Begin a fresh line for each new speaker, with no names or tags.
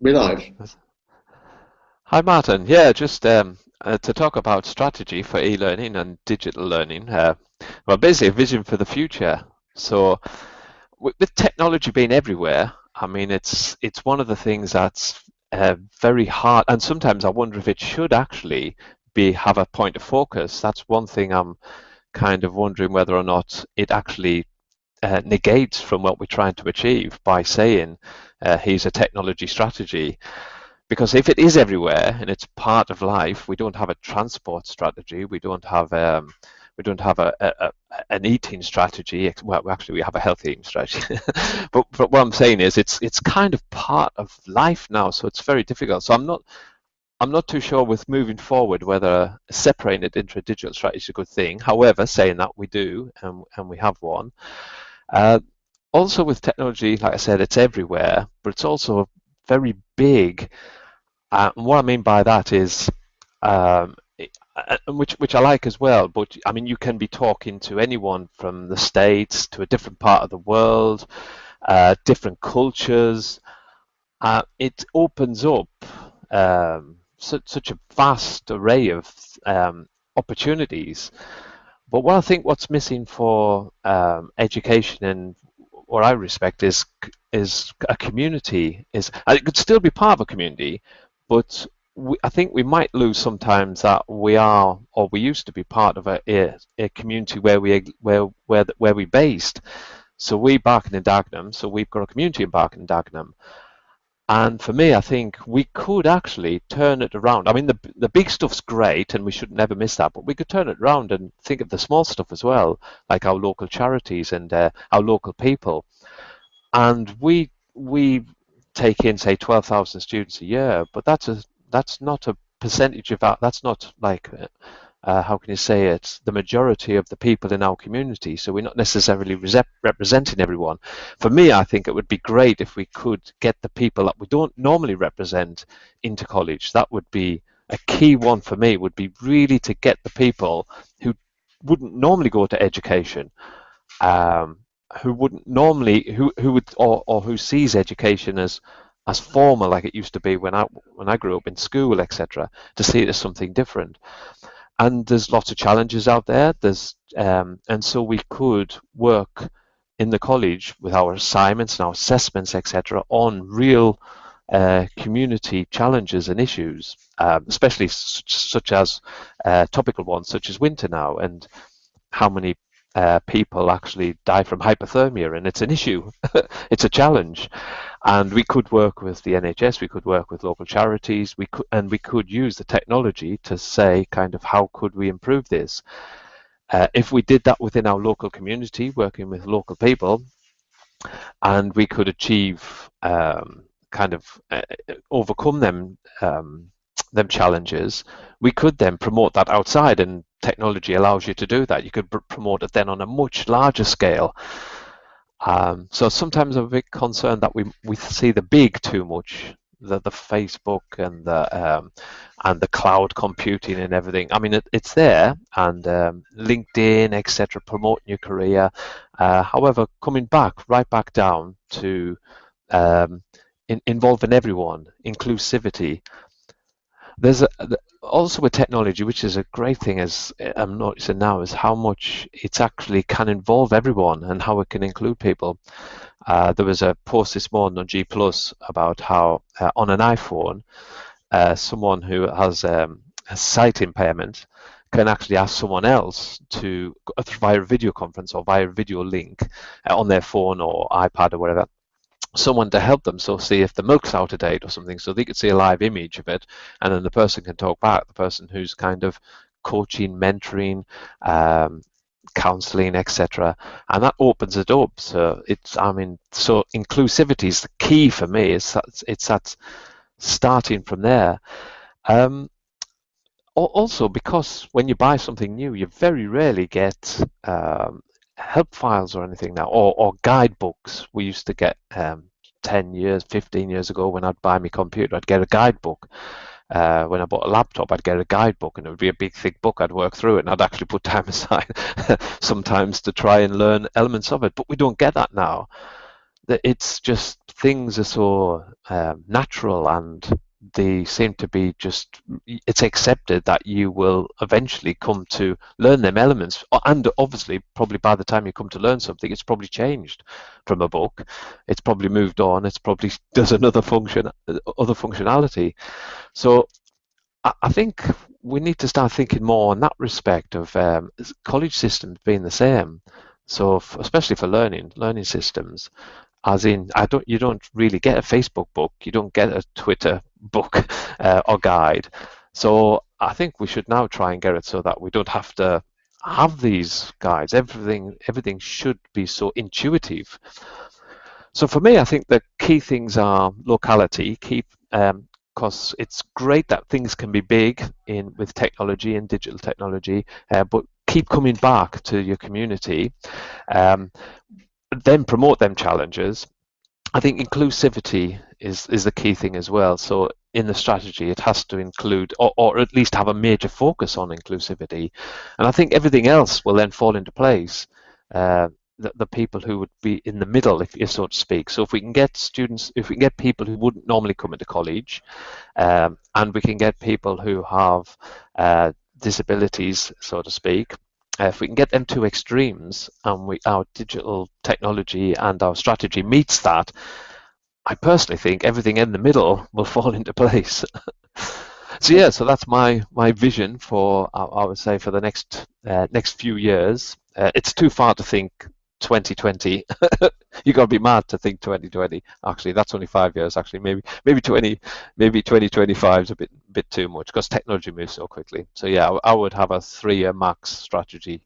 Be live.
Hi, Martin. Yeah, just to talk about strategy for e-learning and digital learning. Well, basically, a vision for the future. So, with technology being everywhere, I mean, it's one of the things that's very hard. And sometimes I wonder if it should actually be have a point of focus. That's one thing I'm kind of wondering whether or not it actually negates from what we're trying to achieve by saying here's a technology strategy. Because if it is everywhere and it's part of life, we don't have a transport strategy. We don't have an eating strategy. Well, actually, we have a healthy eating strategy. But what I'm saying is, it's kind of part of life now, so it's very difficult. So I'm not too sure with moving forward whether separating it into a digital strategy is a good thing. However, saying that we do, and we have one. Uh, Also with technology, like I said, it's everywhere, but it's also very big. And what I mean by that is, um, which I like as well. But I mean, you can be talking to anyone from the States to a different part of the world, different cultures. It opens up such a vast array of opportunities. But what I think what's missing for education and what I respect is a community. And it could still be part of a community, but I think we might lose sometimes that we are or we used to be part of a community where we based. So we Barking and Dagenham, so we've got a community in Barking and Dagenham, and for me, I think we could actually turn it around. I mean, the big stuff's great, and we should never miss that. But we could turn it around and think of the small stuff as well, like our local charities and our local people. And we take in, say, 12,000 students a year, but that's not a percentage of that. That's not like how can you say it, the majority of the people in our community. So we're not necessarily representing everyone. For me, I think it would be great if we could get the people that we don't normally represent into college. That would be a key one for me, would be really to get the people who wouldn't normally go to education, um, who wouldn't normally, who would, or who sees education as formal like it used to be when I grew up in school, etc., to see it as something different. And there's lots of challenges out there. And so we could work in the college with our assignments and our assessments, etc., on real community challenges and issues, especially such as topical ones, such as winter now, and how many people actually die from hypothermia, and it's an issue. It's a challenge, and we could work with the NHS, we could work with local charities, we could use the technology to say kind of how could we improve this. If we did that within our local community, working with local people, and we could achieve kind of overcome them challenges, we could then promote that outside, and technology allows you to do that. You could promote it then on a much larger scale. So sometimes I'm a bit concerned that we see the big too much, the Facebook and the cloud computing and everything. I mean, it's there, and LinkedIn, etc., promoting your career. However, coming right back down to um, involving everyone, inclusivity. There's also with technology, which is a great thing, as I'm noticing now, is how much it actually can involve everyone and how it can include people. There was a post this morning on G Plus about how on an iPhone, someone who has a sight impairment can actually ask someone else to via a video conference or via a video link on their phone or iPad or whatever, someone to help them, so see if the milk's out of date or something, so they could see a live image of it, and then the person can talk back, the person who's kind of coaching, mentoring, um, counseling, etc., and that opens it up. So it's, I mean, so inclusivity is the key for me. It's that starting from there. um, Also, because when you buy something new, you very rarely get help files or anything now, or guidebooks. We used to get 10 years, 15 years ago, when I'd buy my computer, I'd get a guidebook. When I bought a laptop, I'd get a guidebook, and it would be a big, thick book. I'd work through it, and I'd actually put time aside sometimes to try and learn elements of it. But we don't get that now. that it's just things are so natural, and they seem to be just, it's accepted that you will eventually come to learn them elements, and obviously probably by the time you come to learn something, it's probably changed from a book, it's probably moved on, it's probably does another function, other functionality. So I think we need to start thinking more in that respect of college systems being the same. So especially for learning systems, as in, you don't really get a Facebook book, you don't get a Twitter book or guide. So I think we should now try and get it so that we don't have to have these guides. Everything should be so intuitive. So for me, I think the key things are locality. Keep because it's great that things can be big in with technology and digital technology, but keep coming back to your community. Um, then promote them challenges. I think inclusivity is the key thing as well. So in the strategy, it has to include, or at least have a major focus on inclusivity. And I think everything else will then fall into place. The people who would be in the middle, if so to speak. So if we can get students, if we can get people who wouldn't normally come into college, and we can get people who have disabilities, so to speak, if we can get them two extremes, and our digital technology and our strategy meets that, I personally think everything in the middle will fall into place. So yeah, so that's my vision for, I would say, for the next few years. It's too far to think 2020. You got to be mad to think 2020. Actually, that's only 5 years. Actually, maybe 2025 is a bit too much because technology moves so quickly. So yeah, I would have a 3-year max strategy.